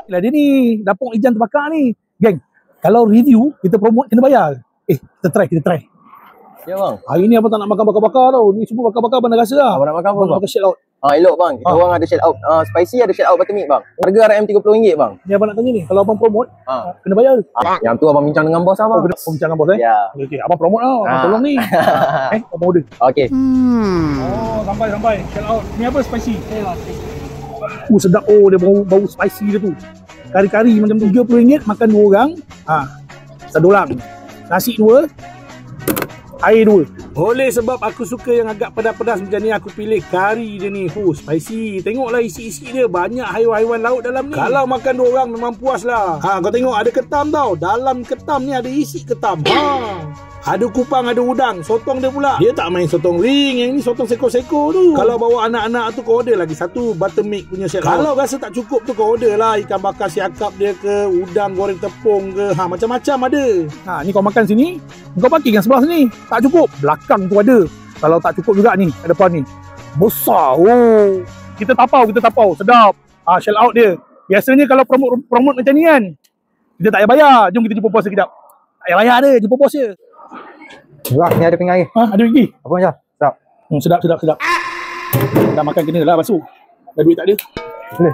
Yalah dia ni, dapur Ijan terbakar ni. Geng, kalau review, kita promote kena bayar. Kita try. Ya bang. Hari ni abang tak nak makan bakar-bakar tau. Ni semua bakar-bakar abang dah rasa lah. Abang nak makan apa Abang bang? nak makan shell out. Elok bang. Kita orang ada shell out. Spicy ada shell out buttermilk bang. Harga RM RM30 bang. Ni abang nak tanya ni, kalau abang promote, kena bayar. Yang tu abang bincang dengan bos abang. Kena bincang dengan bos Ya. Okay, abang promote lah. Abang tolong ni. Abang order. Okey. Oh, sampai. Shell out. Ni apa spicy? Sedap. Oh, dia bau spicy dia tu. Kari-kari macam tu. RM30 makan 2 orang. Satu orang. Nasi 2. Air 2. Oleh sebab aku suka yang agak pedas-pedas macam ni, aku pilih kari dia ni. Spicy. Tengoklah isi-isi dia. Banyak haiwan-haiwan laut dalam ni. Kalau makan 2 orang memang puas lah. Kau tengok ada ketam tau. Dalam ketam ni ada isi ketam. Ada kupang, ada udang. Sotong dia pula. Dia tak main sotong ring. Yang ni sotong seko-seko tu. Kalau bawa anak-anak tu, kau order lagi satu buttermilk punya shell. Kalau rasa tak cukup tu, kau order lah ikan bakar siakap dia ke, udang goreng tepung ke. Macam-macam ada. Ni kau makan sini, kau parking yang sebelah sini. Tak cukup, belakang tu ada. Kalau tak cukup juga ni, kat depan ni. Besar. Oh. Kita tapau. Sedap. Shell out dia. Biasanya kalau promote macam ni kan, kita tak payah bayar. Jom kita jumpa bos sekejap. Tak payah bayar dia, jumpa bos je. Wah, ni ada pinggan lagi. Ada lagi. Apa macam? Sedap. Sedap. Dah makan kena lah basuh. Dah duit tak ada. Boleh.